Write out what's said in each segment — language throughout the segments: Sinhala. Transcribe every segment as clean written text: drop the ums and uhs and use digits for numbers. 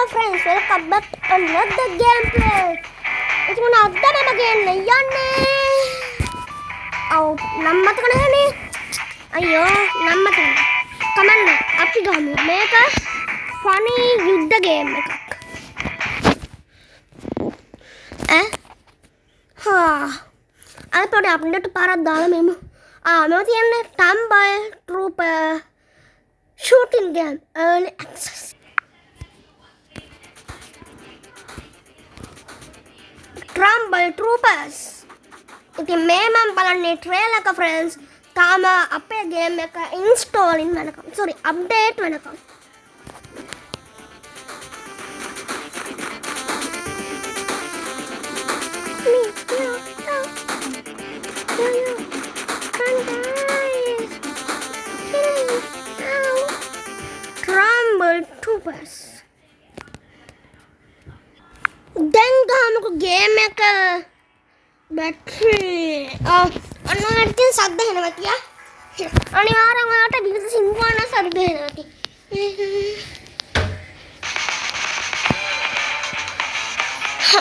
friends, welcome back to another gameplay. It's gonna have again. Yanni. Oh, number three. Ayo, number three. Come on, up to go. Make a funny with the game. I thought I updated Paradala. I'm not in a Tumble Trooper shooting game. Early access. Trumble Troopers. It's a meme and trailer ka friends. Tama appe game ka install in manaka. Sorry, update manaka. Trumble Troopers. Then हमको गेम में का बैटरी अन्नोटिन साध्य है ना बतिया अनिवार्य माटा बिल्कुल सिंपल साध्य है ना बती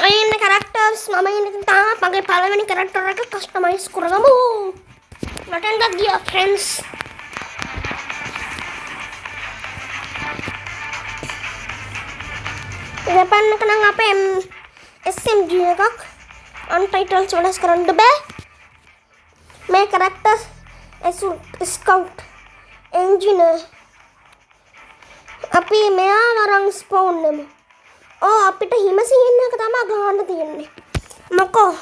इन कैरेक्टर्स मामा इन ताहा पगे पाले में कैरेक्टर का कस्टमाइज करेगा वो बटन दब दिया friends Depan kena ngapain SMG ya kak Untitled sudah sekarang debe Make characters Scout Engineer Api mea warang spawn nemu Oh apita himasi hinna katama gahana tiyenne Mako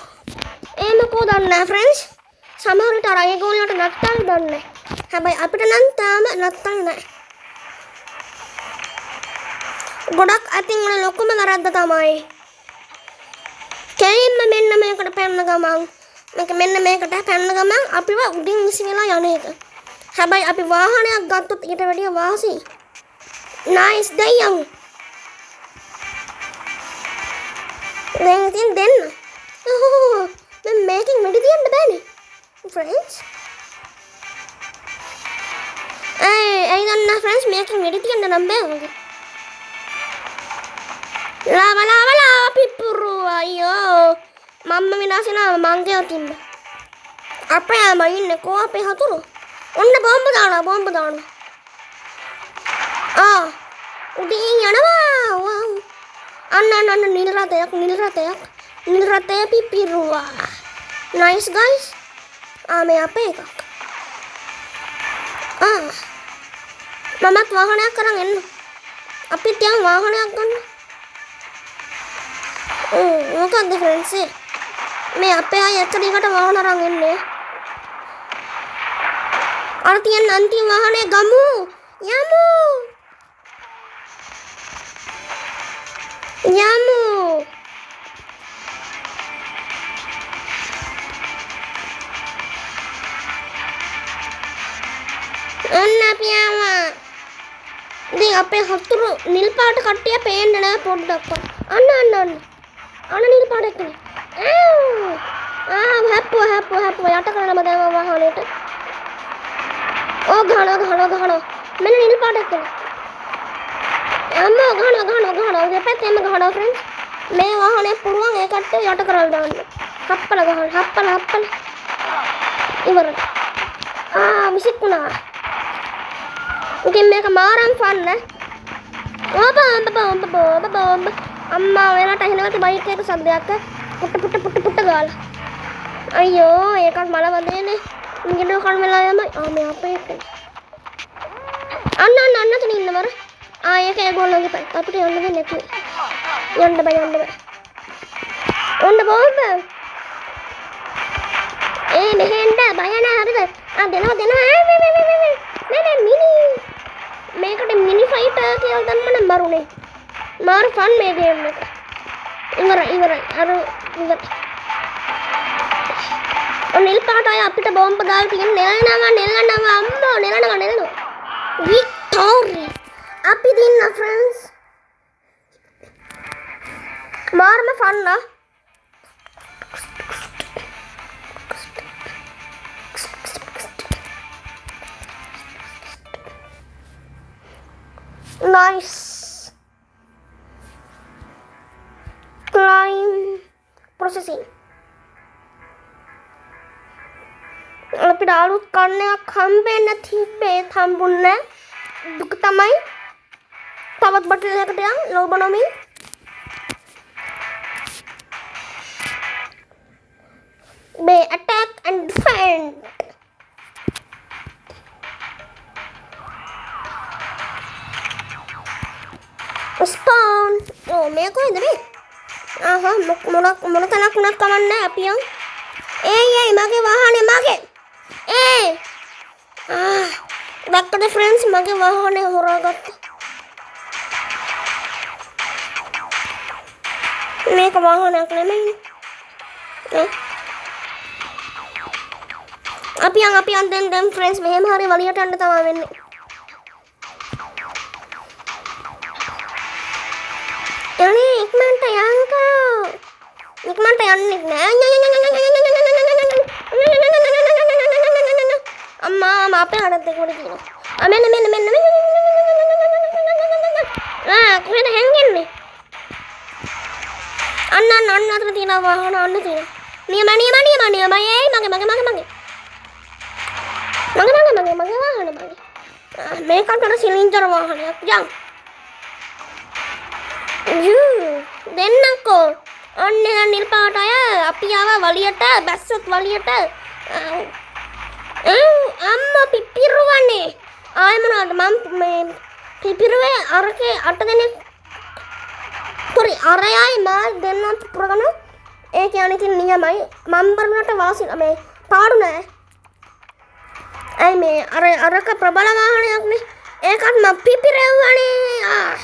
mako danna friends Samaru tara egolata nattal danne Habai apita nan tama nattal nae ගොඩක් අතින් වල ලොකුම වැරද්ද තමයි කෙලින්ම මෙන්න මේකට පැන්න ගමන් මේක මෙන්න මේකට පැන්න ගමන් අපිව උඩින් විසි වෙලා යන එක. හැබැයි අපි වාහනයක් ගත්තොත් ඊට වැඩිය වාසි. නයිස් දෙයියන්. දැන් ඉතින් දෙන්න. මම මේකෙන් මෙඩි තියන්න බෑනේ. friends. ඒ දන්න friends මේකෙන් මෙඩි තියන්න නම් බෑ වගේ. Lava pipuru ayo mamma minasina mange otimba apa ya main ko ape haturu onne bomb daana udi yanawa wow anna nilrataya pipiruwa nice guys me ape ekak mamat wahanayak karan enna api tiyan wahanayak ganna මොකක්ද ෆ්‍රෙන්ඩ්ස් මේ අපේ අය එක්කඩකට වාහන අරන් එන්නේ අර තියෙන අන්තිම වාහනේ ගමු යමු ඔන්න අපි ආවා ඉතින් අපේ හතුරු නිල් පාට කට්ටිය පේන්නේ නැහැ පොඩ්ඩක්වත් අන්න නිල් පාට එක්කනේ හැප්පුවා යට කරනම දැන් වාහනේට ගහනවා මෙන්න නිල් පාට එක්කනේ අම්මෝ ගහනවා දෙපැත්තෙම ගහනවා ෆ්‍රෙන්ඩ්ස් මේ වාහනේ පුරුවන් ඒ කට්ටිය යට කරලා දාන්න හප්පල ඉවරයි විසිකුණා ඉතින් මේක මාරම් ෆන්න බොම්බ අම්මා වෙනට හිනවති බයික් එක සද්දයක් පුට ගාලා අයියෝ ඒකත් මල වදේනේ ඉංගිඩෝ කන් වෙලා යමයි මේ අපේ එක අන්න තන ඉන්නවර ඒක ඒගොල්ලෝගේ පැත්ත අපිට යන්න දෙන්නේ නැතුව යන්න බෑ ඔන්න බොම්බ මෙහෙන්ද බය නැහැ හරිද දෙනවා මේ මිනි මේකට මිනි ෆයිටර් කියලා දැම්මම මරුනේ මාර ෆන් මේ ගේම් එක ඉවරයි ඉවරයි නිල් පාට අය අපිට බෝම්බ දාලා තියෙන නෙලනවා අම්මෝ නෙලනවා වික්ටෝරි අපි දින්න ෆ්‍රෙන්ඩ්ස් මාරම ෆන් නා nice processing. අපිට අලුත් කන්නයක් හම්බෙන්න තිබ්බේ හම්බුන්නේ දුක තමයි. තවත් බටල් එකකට යන් ලෝබ නොමින්. Bay attack and defend. Spawn. Oh, මේක කොහෙන්ද මේ? මොන තැනක් වුණත් කමන්නේ අපි යන්. ඒ මගේ වාහනේ මගේ. දැක්කද ෆ්‍රෙන්ඩ්ස් මගේ වාහනේ හොරාගත්තා. මේක වාහනයක් නෙමෙයි. අපි යන් දැන් ෆ්‍රෙන්ඩ්ස් මෙහෙම හරි වලියට යන්න තමයි වෙන්නේ. යන්නේ ඉක්මනට යන්කෝ. ඉක්මනට යන්නේ නෑ. අම්මා අපේ හරත් දෙක උඩ තියෙනවා. මෙන්න කොහෙද හැංගෙන්නේ? අන්න අතර තියෙනවා වාහන අන්න තියෙනවා. නියම මගේ වාහන මගේ. මේකට සිලින්ඩර් වාහනයක් යන්. දෙන්නකෝ. ඔන්න නිල් පාට අය අපි ආවා වලියට බැස්සත් වලියට. අම්මා පිපිරුවනේ. ආයෙ මොනවද මම මේ පිපිරුවේ අරකේ 8 දෙනෙක්. පොරි අරයයි මා දෙන්නත් පුරගෙන ඒ කියන්නේ ඉතින් නියමයි. මම බරුණට වාසි මේ පාඩු නෑ. ඇයි මේ අරක ප්‍රබල වාහනයක් නේ. ඒකත් මම පිපිරෙව්වනේ.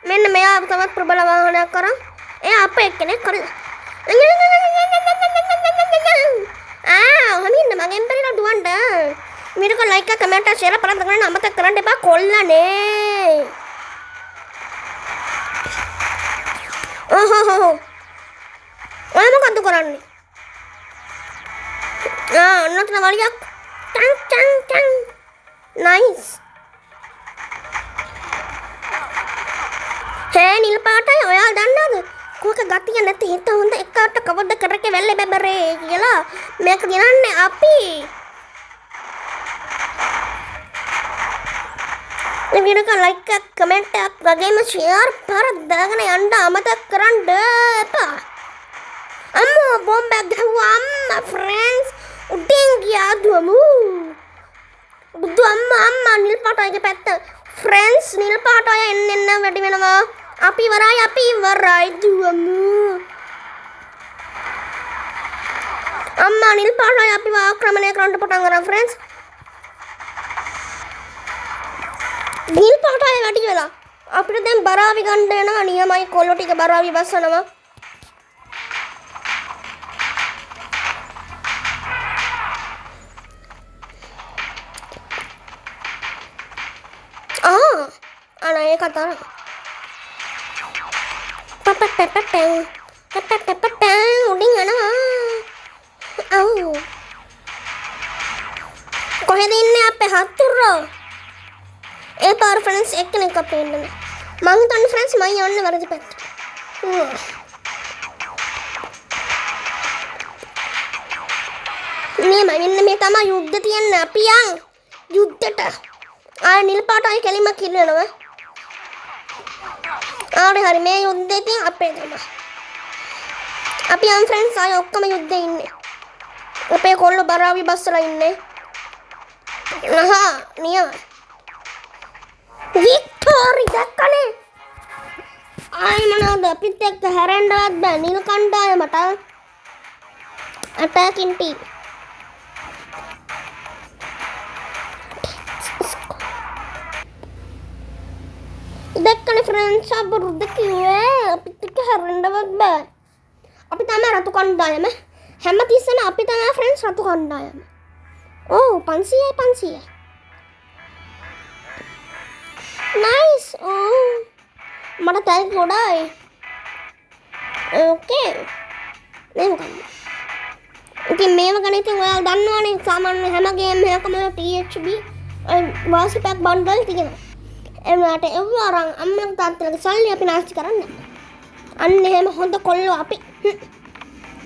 මෙන්න මෙයා තවත් ප්‍රබල වාහනයක් කරන්. එයා අපේ එක්කෙනෙක් කරේ. හමින්න මගෙන් පරිලා දුවන්න. වීඩියෝ එක ලයික් එක කමෙන්ට් එක ෂෙයාර් කරන්න කරන්න අමතක කරන්න එපා කොල්ලනේ. ඔය මොකද්ද කරන්නේ? ඔන්නත් වලියක්. ටං. නයිස්. නිල් පාටයි ඔයා දන්නවද? කොහක ගතිය නැති හිත හොඳ එකට කවද්ද කරකේ වැල්ලේ බැබරේ කියලා මේක ගෙනන්නේ අපි. මේ වීඩියෝ එක ලයික් එක කමෙන්ට් එකක් වගේම ෂෙයාර් පාරක් දාගෙන යන්න අමතක කරන්න එපා. අම්මෝ බෝම්බයක් ගහුවා අම්මා ෆ්‍රෙන්ඩ්ස් උඩින් ගියා දුවමු. බුදු අම්මා නිල් පාටයිගේ පැත්ත. ෆ්‍රෙන්ඩ්ස් නිල් පාටය එන්න වැඩි වෙනවා. අපි වරයි දුවමු. අම්මා නිල් පාටයි අපි ආක්‍රමණය කරන්න පටන් ගන්නවා ෆ්‍රෙන්ඩ්ස්. නිල් පාටයි වැඩි වෙලා. අපිට දැන් බරාවි ගන්න යනවා නියමයි කොල්ලෝ ටික බරාවි බස්සනවා. අනේ ඒක තමයි. උඩින් යනවා. කොහෙද ඉන්නේ අපේ හතුරෝ? ඒ පාර ෆ්‍රෙන්ඩ්ස් එක්කෙනෙක් අපේ ඉන්නේ. මං හිතන්නේ ෆ්‍රෙන්ඩ්ස් මම යන්නේ වැරදි පැත්තට. මෙන්න මේ තමයි යුද්ධ තියන්නේ අපි යන් යුද්ධෙට. නිල් පාටයි කෙලිම කිල්ලනවා. හරි මේ යුද්ධේ තියන් අපේ තමයි. අපි යන් ෆ්‍රෙන්ඩ්ස් ආය ඔක්කොම යුද්ධේ ඉන්නේ. අපේ කොල්ලෝ බරාවි බස්සලා ඉන්නේ. නියම. වික්ටෝරි දැක්කනේ. මොනවද අපිත් එක්ක හැරෙන්නවත් බෑ නිල් කණ්ඩායමට. අටැකින් ටීම්. දැක්කනේ ෆ්‍රෙන්ඩ්ස් අපරුද්ද කිව්වේ අපිත් එක්ක හැරෙන්නවත් බෑ. අපි තමයි රතු කණ්ඩායම. හැමතිස්සෙම අපි තමයි ෆ්‍රෙන්ඩ්ස් රතු කණ්ඩායම. 500යි. නයිස්. මට තැන් ගොඩයි. ඕකේ. ඉතින් මේව ගැන ඉතින් ඔයාලා දන්නවනේ සාමාන්‍ය හැම ගේම් එකකම PHB වාසි පැක් බන්ඩල් තියෙනවා. එන්නට එව්ව අරන් අම්මගේ තාත්තලගේ සල්ලි අපි නාස්ති කරන්නේ. අන්න එහෙම හොඳ කොල්ලෝ අපි.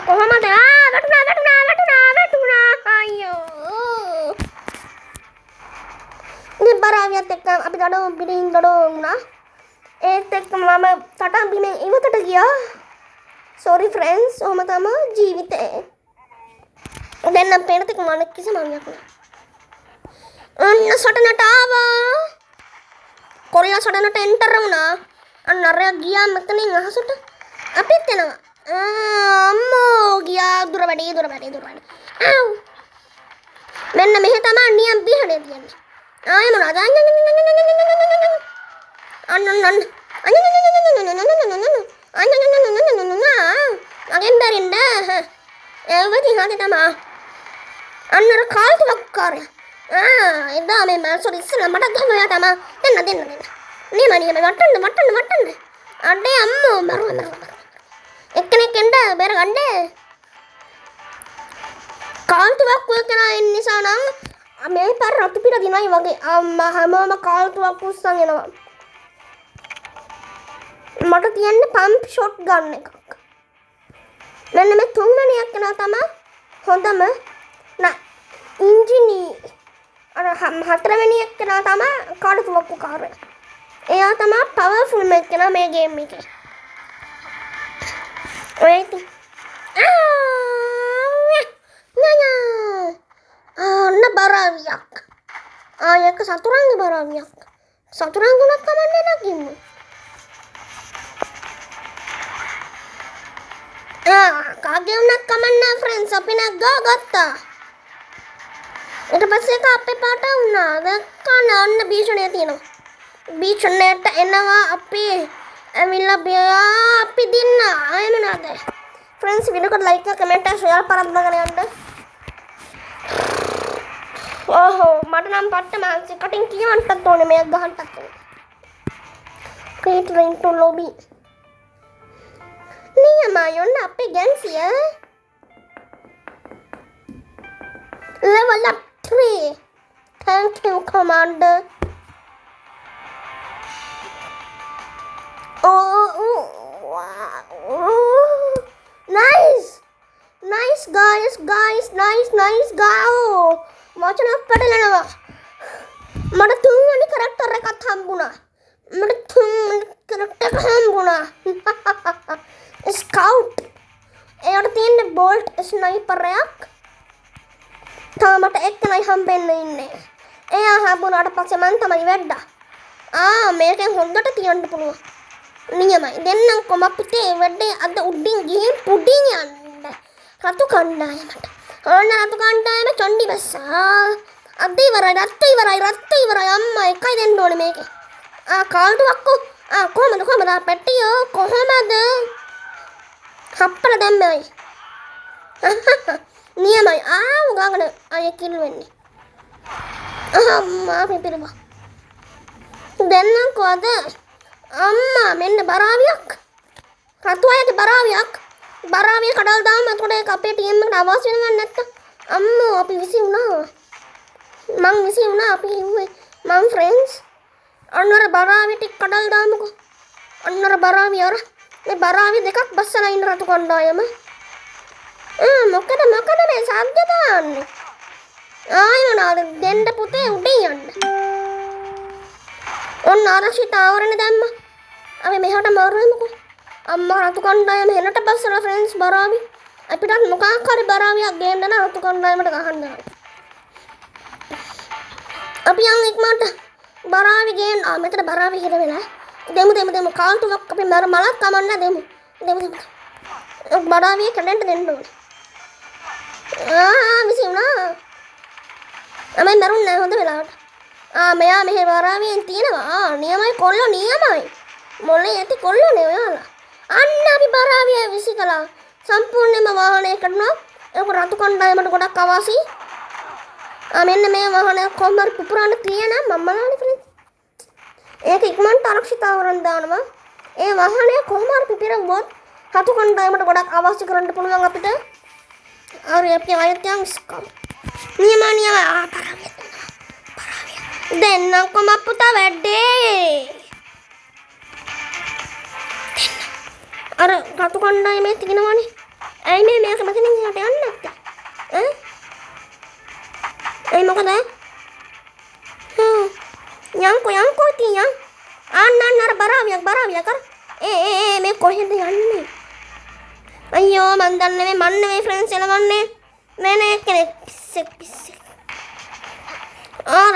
කොහොමද වැටුණා අයියෝ ඉතින් බරාවියත් එක්ක අපි බිරින් දඩෝ වුණා ඒත් එක්ක මම තටා බිමෙන් ඉවතට ගියා sorry friends ඔහම තමයි ජීවිතේ දැන් නම් පේන තෙක් මම කිසිම අවියක් නෑ අන්න සටනට ආවා කොල්ලා සටනට එන්ටර් වුණා අන්න අර ගියා මෙතනින් අහසට අපිත් එනවා අම්මෝ ගියා දුර වැඩි ආව් මෙන්න මෙහෙ තමයි නියම් බිහනේ තියන්නේ ආයෙ මොනවද අගෙන් බැරින්ද එවදී හදේ තමයි අන්නර කාල්තුවක් කාර්යය එදා මේ මාසොර ඉස්සෙල්ලා මට ගහලා තමයි දෙන්න නේ මනියම වටන්න අඩේ අම්මෝ මරුවා එක්කෙනෙක් එන්න බෙර ගන්න කාල්තුවක් වෙකනා එන්න නිසා නම් මේ පාර රතු පිට දිනයි වගේ අම්මා හැමෝම කාල්තුවක් උස්සන් එනවා මට තියන්නේ පම්ප් ෂොට් ගන්න එකක් මෙන්න මේ තුන්වෙනි එක්කෙනා තමයි හොඳම නෑ ඉන්ජිනි අර හතරවෙනි එක්කෙනා තමයි කාල්තුවක් කාර්යය එයා තමයි පවර්ෆුල් එක්කෙනා මේ ගේම් එකේ ඔය ඉතින් අන්න බරාවියක් ආයක සතුරන්ගේ බරාවියක් සතුරන්ගුණක් කමන්නේ නැගින්න කාගේ වුණත් කමන්නේ ෆ්‍රෙන්ඩ්ස් අපි නැග්ගා ගත්තා ඊට පස්සේ ඒක අපේ පාට වුණා දැක්කන අන්න භීෂණය තියෙනවා භීෂණයට එනවා අපි ඇවිල්ලා අපි දින්න ආයෙ මොනවාද ෆ්‍රෙන්ඩ්ස් වීඩියෝ එකට ලයික් කමෙන්ට් ෂෙයාර් පරද්දගෙන යන්න ඕහෝ මට නම් පට්ට මානසික කටින් කියවන්නත් ඕනේ මේක ගහන්නත් ඕනේ ක්‍රියේට් ඉන්ටු ලොබි නියමයන් අපේ ගැන්සිය level up 3 thank you commander nice guys nice go වචන පටලනවා මට තුන්වෙනි කැරක්ටර් එකක් හම්බුණා ස්කවුට් එයාට තියෙන බෝල්ට් ස්නයිපර් එකක්. තාමට එක්කනයි හම්බෙන්න ඉන්නේ. එයා හම්බුනාට පස්සේ මං තමයි වැද්දා. මේකෙන් හොඳට තියන්න පුළුවන්. නියමයි. දෙන්නම් කොමප්පිතේ වැඩේ අද උඩින් ගිහින් පුඩින් යන්න. රතු කණ්ඩායමට. රතු කණ්ඩායම චොන්ඩි බස්සා. අද ඉවරයි, රත් ඉවරයි අම්මා එකයි දෙන්න ඕනේ මේකේ. කාල්ටුවක්කෝ. කොහමද පැටියෝ කොහමද? හප්පල දැම්මයි. නියමයි. උගාගෙන අය කිල් වෙන්නේ. අම්මා පිපිරවා. දෙන්නම්කෝ අද. අම්මා මෙන්න බරාවියක්. රතු අයගේ බරාවියක්. බරාවිය කඩල් දාම එතකොට ඒක අපේ ටීම් එකට අවශ්‍ය වෙනවද නැත්තම්? අම්මෝ අපි විසි වුණා. මං විසි වුණා අපි හිව්වේ. මං ෆ්‍රෙන්ඩ්ස්. අන්නර බරාවිය ටික කඩල් දාමුකෝ. අන්නර බරාවිය අර. මේ බරාවිය දෙකක් බස්සලා ඉන්න රතු කණ්ඩායම. මොකද මේ සද්ද දාන්නේ? ආයෙ දෙන්න පුතේ උඩින් යන්න. ඔන්න ආරක්ෂිත ආවරණ දැම්මා. අපි මෙහාට මාරුවෙමුකෝ. අම්මා රතු කණ්ඩායම හෙලට බස්සලා ෆ්‍රෙන්ඩ්ස් බරාවි. අපිටත් මොකක් හරි බරාවියක් ගේන්න නම් රතු කණ්ඩායමට ගහන්න. අපි යන් ඉක්මනට බරාවි ගේන්න. මෙතන බරාවි හිර වෙලා. දෙමු කාල්ටුවක් අපි මලක් කමන්න දෙමු. බරාවිය කඩන්න දෙන්න ඕනේ. විසි වුණා. අමයි මරුන් නෑ හොඳ වෙලාවට. මෙයා මෙහෙ බරාවියෙන් තියෙනවා. නියමයි කොල්ලෝ නියමයි. මොලේ ඇති කොල්ලෝනේ ඔයාලා. අන්න අපි බරාවිය විසි කළා. සම්පූර්ණයෙන්ම වාහනය කරනවා. ඒක රතු කණ්ඩායමට ගොඩක් අවශ්‍යයි. මෙන්න මේ වාහනය කොහොම හරි පුපුරන්න තියෙන මම්මලානේ ෆ්‍රෙන්ඩ්ස්. ඒක ඉක්මනට ආරක්ෂිතවරන් දානවා. ඒ වාහනය කොහොම හරි පිපිරුවොත් රතු කණ්ඩායමට ගොඩක් අවශ්‍ය කරන්න පුළුවන් අපිට. අපි ආයතයන් ස්කම්. නියමයි බරාවිය. දෙන්නම් කොමක් පුතා වැඩේ. අර රතු කණ්ඩායමේ තිගෙනවනේ. ඇයි මේක මෙතනින් එහාට යන්නේ නැත්තේ? ඇයි මොකද? යන්කෝ තියන්. අන්න අර බරාවියක් අර. මේ කොහෙද යන්නේ? අයියෝ මන් දන්නේ මන් නෙවෙයි ෆ්‍රෙන්ඩ්ස් එලවන්නේ. මේ කෙනෙක් පිස්සෙක්.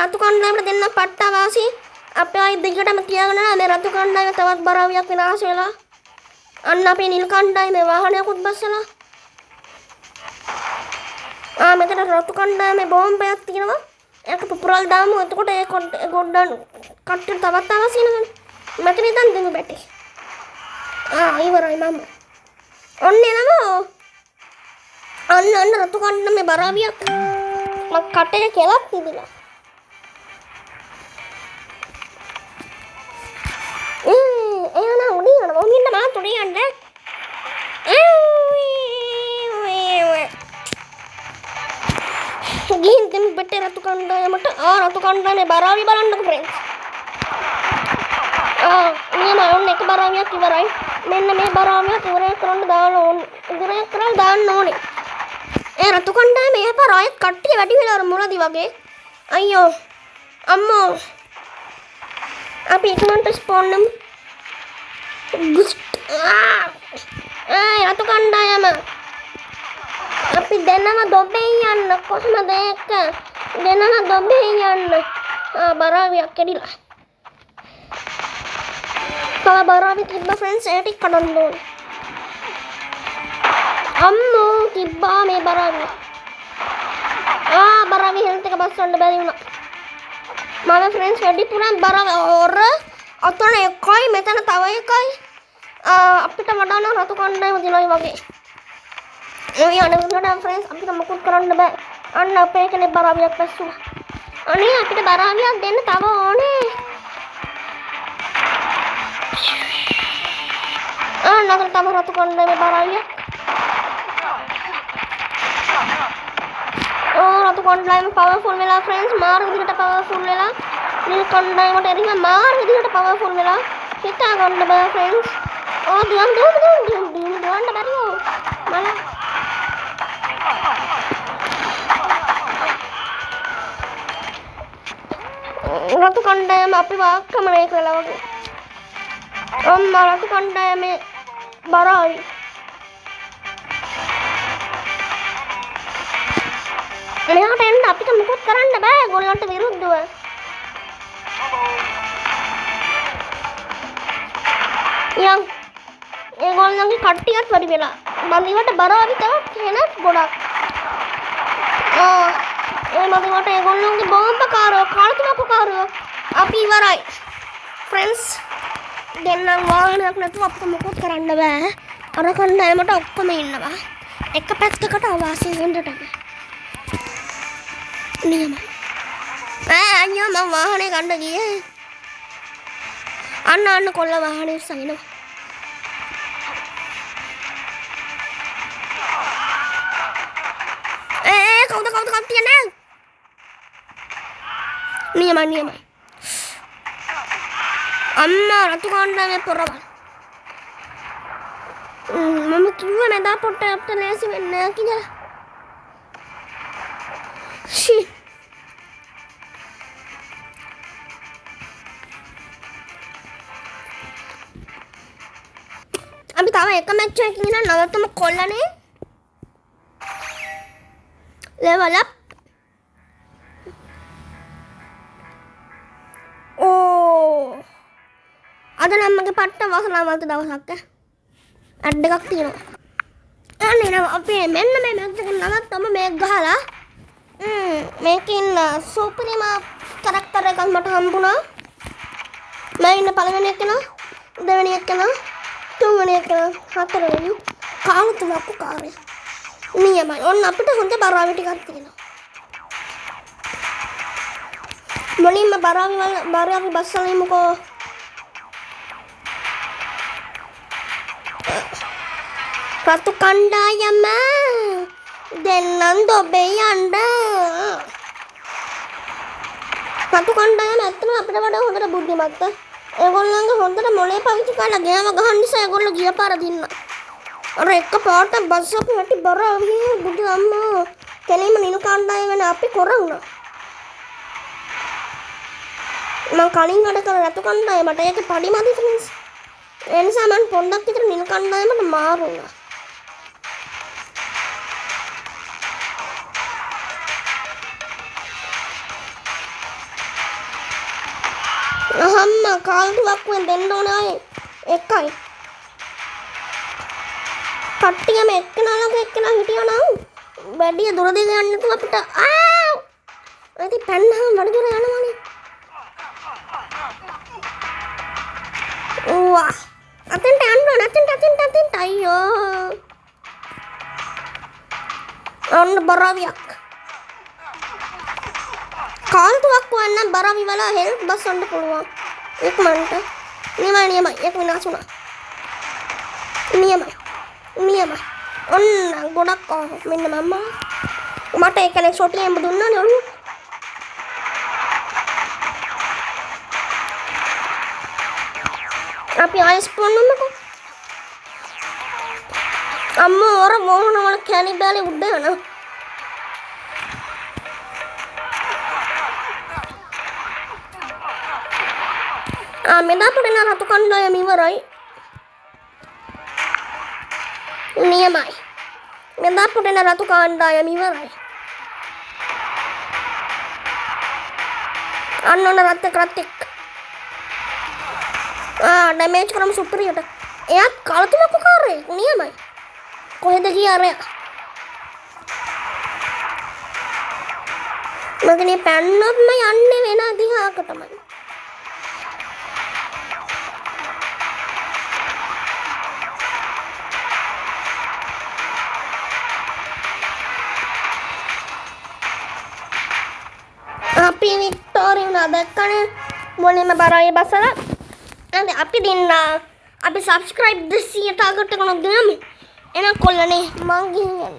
රතු කණ්ඩායමට දෙන්න පට්ට වාසි. අපි ආයි දිගටම තියාගෙන මේ රතු කණ්ඩායම තවත් බරාවියක් විනාශ වෙලා. අන්න අපේ නිල් කණ්ඩායමේ වාහනයකුත් බස්සලා. මෙතන රතු කණ්ඩායමේ බෝම්බයක් තියෙනවා. ඒක පුපුරල් දාමු. එතකොට ඒ ගොඩන් කට්ටියට තවත් අවශ්‍ය වෙනවනේ. මෙතන ඉඳන් දෙමු බැටි. ඉවරයි මම. ඔන්න එනවා. අන්න රතු කණ්ඩායමේ බරාවියක්. මක් කටේ කෙලක් තිබිලා. උඩින් යනවා. උඩින් මාත් උඩින් යන්න. ගිහින් දෙමු බෙටේ රතු කණ්ඩායමට. රතු කණ්ඩායමේ බරාවිය බලන්නකෝ ෆ්‍රෙන්ඩ්ස්. නියමයි ඔන්න එක බරාවියක් ඉවරයි. මෙන්න මේ බරාවියක් ඉවරය කරලා දාන්න ඕනේ. රතු කණ්ඩායමේ එහපාර ආයෙත් කට්ටිය වැඩි වෙලා අර මුලදී වගේ. අයියෝ අම්මෝ. අපි ඉක්මනට ස්පෝන් නම් රතු කණ්ඩායම අපි දෙන්නම දොබේ යන්න. කොහමද ඒක? දෙන්නම දොබේ යන්න. බරාවියක් කැඩිලා. තව බරාවිය තිබ්බ ෆ්‍රෙන්ඩ්ස් ඒ ටික කඩන්න ඕනේ. අම්මෝ තිබ්බා මේ බරාවිය. බරාවිය හෙල්ත් එක බස්සන්න බැරි වුණා. මම ෆ්‍රෙන්ඩ්ස් වැඩිපුරම බරාවිය අතන එකයි මෙතන තව එකයි. අපිට වඩා නම් රතු කණ්ඩායම දිනයි වගේ. අනේ ෆ්‍රෙන්ඩ්ස් අපිට මොකුත් කරන්න බෑ. අන්න අපේ කෙනෙක් බරාවියක් පැස්සුවා. අනේ අපිට බරාවියක් දෙන්න තව ඕනේ. නතර තව රතු කණ්ඩායමේ බරාවියක්. රතු කණ්ඩායම පවර්ෆුල් වෙලා ෆ්‍රෙන්ඩ්ස්. මාර විදිහට පවර්ෆුල් වෙලා. නිල් කණ්ඩායමට එරිහ මාර විදිහට පවර්ෆුල් වෙලා. හිතා ගන්න බෑ ෆ්‍රෙන්ඩ්ස්. දුවන්න බැරියෝ. රතු කණ්ඩායම අපිව ආක්‍රමණය කළා වගේ. රතු කණ්ඩායමේ බරාවි. මෙහාට එන්න අපිට මුකුත් කරන්න බෑ ඒගොල්ලන්ට විරුද්ධව. යම් ඒගොල්ලන්ගේ කට්ටියත් වැඩි වෙලා. මදිවට බරවි තවත් කෙනෙක් ගොඩක්. ඒ මදිවට ඒගොල්ලන්ගේ බෝම්බකාරයෝ කාලතුවක්කුකාරයෝ අපි ඉවරයි. ෆ්‍රෙන්ඩ්ස් දෙන්නම් වාහනයක් නැතුව අපිට මුකුත් කරන්න බෑ. අර කණ්ඩායමට ඔක්කොම ඉන්නවා. එක පැත්තකට අවාසි වෙන්නට නියමයි. අයියෝ මම වාහනේ ගන්න ගියේ. අන්න කොල්ල වාහනේ සයිනවා. කවුද තියන්නේ? නියමයි. අම්මා රතු කණ්ඩායමේ පොරවල්. මම කිව්වා නේද පොට්ට අපිට ලෑසි වෙන්නේ නැහැ කියලා. අපි තව එක මැච් එකකින් ඉන්න නවත්තමු කොල්ලනේ. level up. අද නම් මගේ පට්ට වාසනාවන්ත දවසක් ඇඩ් එකක් තියෙනවා. අනේ නම අපි මෙන්න මේ මැච් එක නවත්තමු මේක ගහලා. මේකෙන් සුපිරිම කැරක්ටර් එකක් මට හම්බුණා. මම ඉන්න පළවෙනි එක නා, දෙවෙනි එක නා, තුන්වෙනි එක නා, හතරවෙනි කාලතුවක්කුකාරය. නියමයි. ඔන්න අපිට හොඳ බරාවි ටිකක් තියෙනවා. මුලින්ම බරාවි බස්සලිමුකෝ. රතු කණ්ඩායම දෙන්නම් දොබේ යන්න. රතු කණ්ඩායම ඇත්තම අපිට වඩා හොඳට බුද්ධිමත්ත. ඒගොල්ලන්ගේ හොඳට මොලේ පාවිච්චි කරලා ගෑම ගහන්න නිසා ඒගොල්ලෝ ගිය පාර දින්න. අර එක පාට බස් එක වැටි බරාවි බුදු අම්මෝ. කෙලින්ම නිලු කණ්ඩායම වෙන අපි කොරුණා. මම කලින් වැඩ කර රතු කණ්ඩායමට ඒක පඩි මදි ෆ්‍රෙන්ඩ්ස්. ඒ නිසා මම පොඩ්ඩක් විතර නිල් කණ්ඩායමට මාරු වුණා. අහම්මා කාල්තුවක්කුවෙන් දෙන්න ඕනේ එකයි. කට්ටියම එක්කෙනා හිටියා නම් වැඩි දුර දෙක යන්න නැතුව අපිට ඇති පැන්නහම වැඩි දුර යනවනේ. වා අතෙන්ට යන්න ඕන අතෙන්ට අයියෝ. ඔන්න බරාවියක්. කාල්තුවක්කුව නම් බරාවි වල හෙල්ප් බස්සන්න පුළුවන්. ඉක්මනට. නියමයි. ඒක විනාශ වුණා. නියමයි. ඔන්න ගොඩක් මෙන්න මම්මා. මට ඒකනේ ෂොටි එම්බ දුන්නානේ ඔළුව. අපි ආයිස් පොන්නමුකෝ. අම්මෝ අර මොහොන වල කැලි බැලි උඩ යනවා. මෙදා පොඩි රතු කණ්ඩායම ඉවරයි. නියමයි. මෙදා පොඩි රතු කණ්ඩායම ඉවරයි. අන්න රත් එක්. ඩැමේජ් කරමු සුපිරියට. එයාත් කාලතුවක්කුකාරයෙක්. නියමයි. කොහෙද ගියේ අරයා? මගනේ පැන්නොත්ම යන්නේ වෙන දිහාකටමයි. අපි වික්ටෝරිය වුණා දැක්කනේ. මොලේම බරාවේ බසලා. අපි දෙන්න අපි සබ්ස්ක්‍රයිබ් 200 ටාගට් එක නෝ ගියමු. එන කොල්ලනේ මං ගිහින් යන්න.